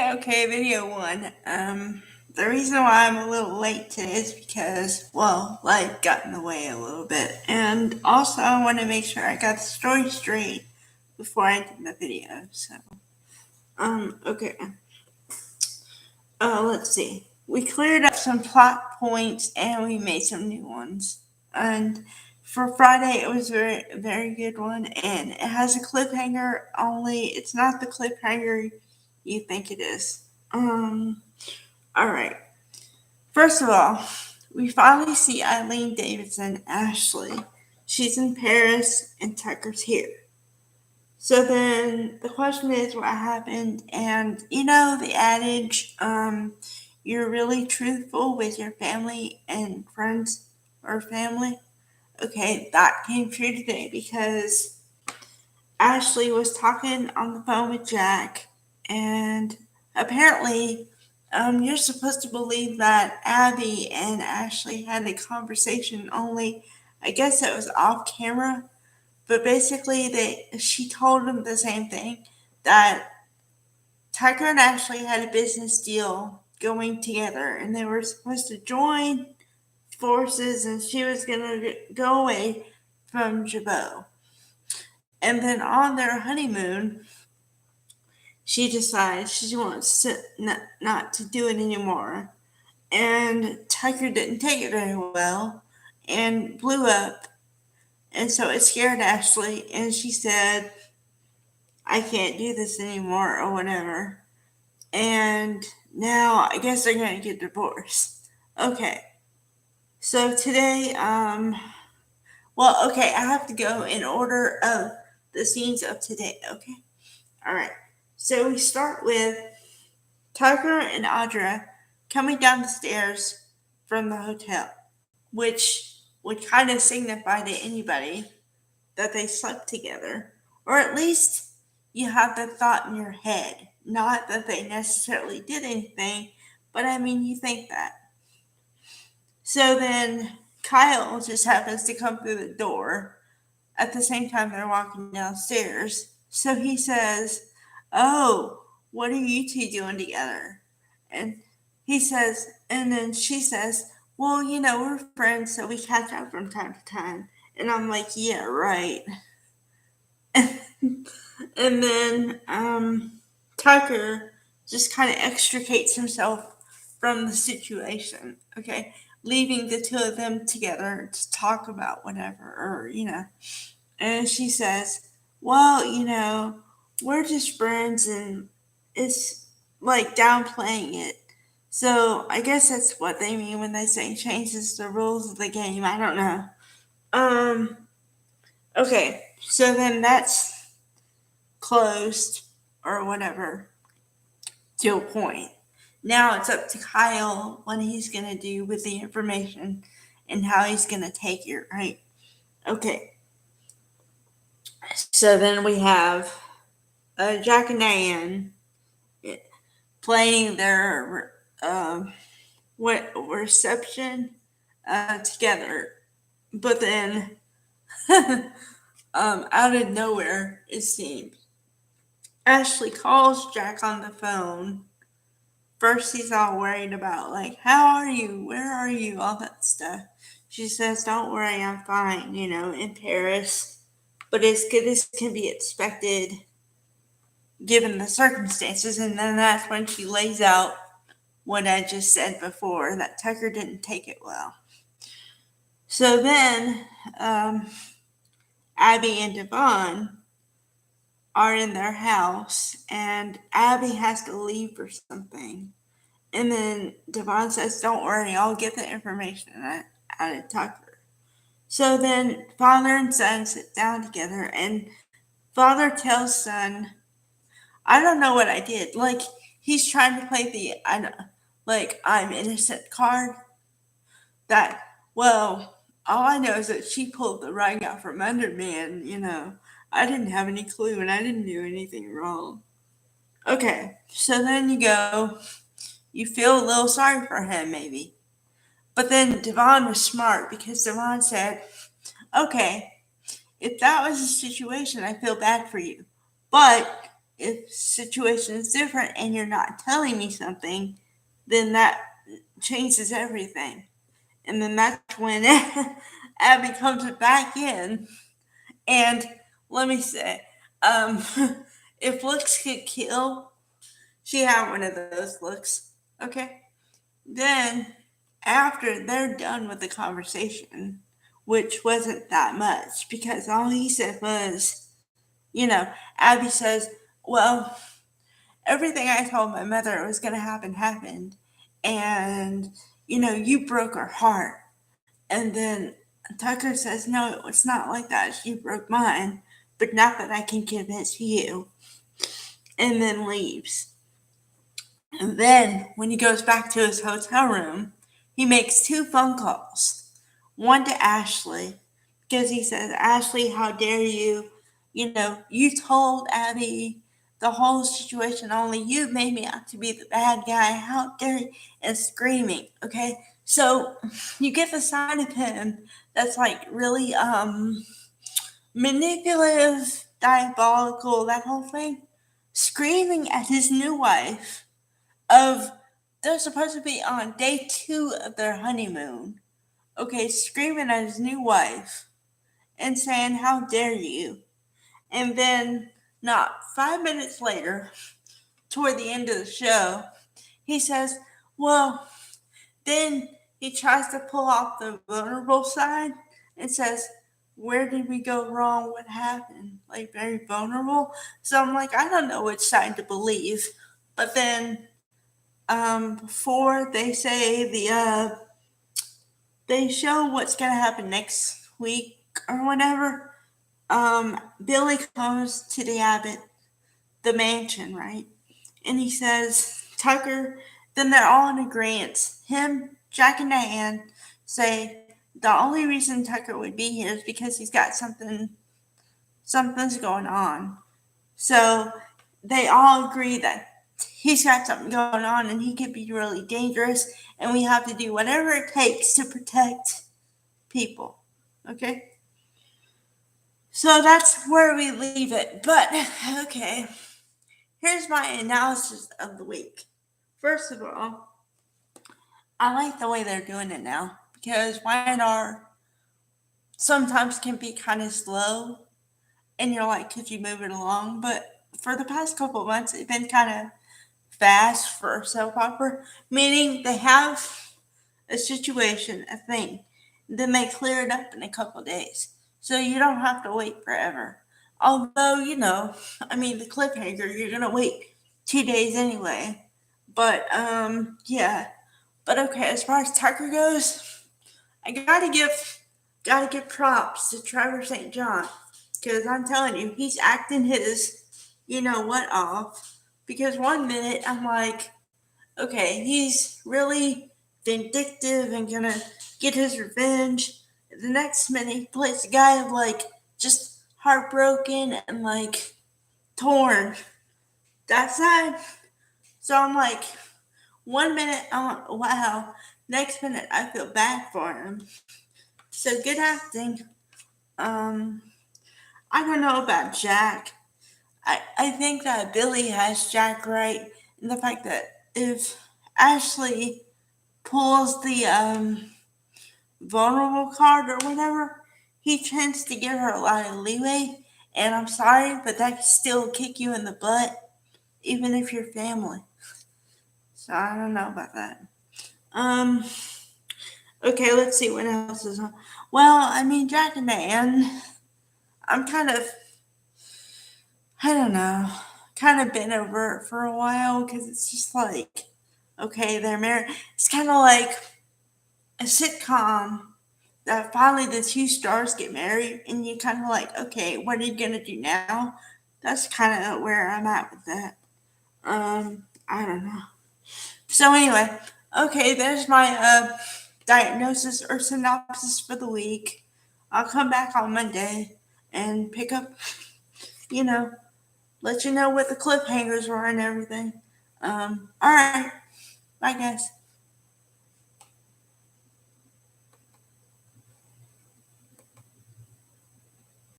Okay, video one. The reason why I'm a little late today is because, well, life got in the way a little bit. And also, I want to make sure I got the story straight before I did the video. Okay. Let's see. We cleared up some plot points and we made some new ones. And for Friday, it was a very good one. And it has a cliffhanger, only it's not the cliffhanger you think it is. All right. First of all, we finally see Eileen Davidson, Ashley. She's in Paris and Tucker's here. So then the question is what happened? And you know the adage, you're really truthful with your family and friends or family. Okay, that came true today because Ashley was talking on the phone with Jack, and apparently, you're supposed to believe that Abby and Ashley had a conversation. Only, I guess it was off camera. But basically, she told them the same thing, that Tucker and Ashley had a business deal going together, and they were supposed to join forces, and she was gonna go away from Jabot. And then on their honeymoon, she decides she wants to not to do it anymore. And Tucker didn't take it very well and blew up. And so it scared Ashley, and she said, I can't do this anymore, or whatever. And now I guess they're going to get divorced. Okay. So today, okay, I have to go in order of the scenes of today, okay? All right. So we start with Tucker and Audra coming down the stairs from the hotel, which would kind of signify to anybody that they slept together, or at least you have the thought in your head. Not that they necessarily did anything, but I mean, you think that. So then Kyle just happens to come through the door at the same time they're walking downstairs. So he says, Oh, what are you two doing together? And he says, and then she says, Well, you know, we're friends, so we catch up from time to time. And I'm like, Yeah, right. And then Tucker just kind of extricates himself from the situation, okay? Leaving the two of them together to talk about whatever, or, you know. And she says, Well, you know, we're just friends, and it's like downplaying it. So I guess that's what they mean when they say changes the rules of the game. I don't know. Um, okay, so then that's closed or whatever to a point. Now it's up to Kyle what he's going to do with the information and how he's going to take it, right? Okay. So then we have Jack and Diane playing their reception together, but then out of nowhere, it seems, Ashley calls Jack on the phone. First, he's all worried about, like, how are you? Where are you? All that stuff. She says, Don't worry, I'm fine, you know, in Paris. But as good as can be expected given the circumstances. And then that's when she lays out what I just said before, that Tucker didn't take it well. So then, Abby and Devon are in their house, and Abby has to leave for something. And then Devon says, Don't worry, I'll get the information out of Tucker. So then father and son sit down together, and father tells son, I don't know what I did. Like, he's trying to play the I'm innocent card. That, well, all I know is that she pulled the rug out from under me, and, you know, I didn't have any clue and I didn't do anything wrong. Okay, so then you feel a little sorry for him, maybe. But then Devon was smart because Devon said, Okay, if that was the situation, I feel bad for you. But if situation is different and you're not telling me something, then that changes everything. And then that's when Abby comes back in. And let me say, um, if looks could kill, she had one of those looks. Okay. Then, after they're done with the conversation, which wasn't that much because all he said was, Abby says, well, everything I told my mother was going to happen happened. And, you broke her heart. And then Tucker says, no, it's not like that. She broke mine, but not that I can convince you. And then leaves. And then, when he goes back to his hotel room, he makes two phone calls. One to Ashley, because he says, Ashley, how dare you? You told Abby the whole situation, only you made me out to be the bad guy. How dare you? And screaming, okay? So, you get the side of him that's like really manipulative, diabolical, that whole thing. Screaming at his new wife of they're supposed to be on day 2 of their honeymoon. Okay, screaming at his new wife and saying, how dare you? And then, not 5 minutes later, toward the end of the show, he says, well, then he tries to pull off the vulnerable side and says, where did we go wrong? What happened? Like, very vulnerable. So I'm like, I don't know which side to believe. But then before they say they show what's gonna happen next week or whatever, Billy comes to the mansion, right? And he says, Tucker, then they're all in agreement. Him, Jack, and Diane say the only reason Tucker would be here is because he's got something's going on. So they all agree that he's got something going on and he could be really dangerous, and we have to do whatever it takes to protect people. Okay? So that's where we leave it. But, okay, here's my analysis of the week. First of all, I like the way they're doing it now because Y&R sometimes can be kind of slow, and you're like, could you move it along? But for the past couple of months, it's been kind of fast for a soap opera, meaning they have a situation, a thing, then they clear it up in a couple of days. So you don't have to wait forever. Although, the cliffhanger, you're going to wait 2 days anyway. But, yeah. But okay, as far as Tucker goes, I gotta give props to Trevor St. John. Because I'm telling you, he's acting his what off. Because one minute I'm like, okay, he's really vindictive and gonna get his revenge. The next minute he plays a guy of like just heartbroken and like torn. That side. So I'm like, one minute I'm like, wow. Next minute I feel bad for him. So good acting. Um, I don't know about Jack. I think that Billy has Jack right in the fact that if Ashley pulls the vulnerable card or whatever, he tends to give her a lot of leeway. And I'm sorry, but that can still kick you in the butt, even if you're family. So I don't know about that. Um, okay, let's see what else is on. Well, Jack and Diane, I'm I don't know, kind of been over it for a while because it's just like, okay, they're married. It's kind of like a sitcom that finally the two stars get married, and you kind of like, okay, what are you gonna do now? That's kind of where I'm at with that. I don't know. So anyway, okay, there's my diagnosis or synopsis for the week. I'll come back on Monday and pick up, you know, let you know what the cliffhangers were and everything. All right, bye guys.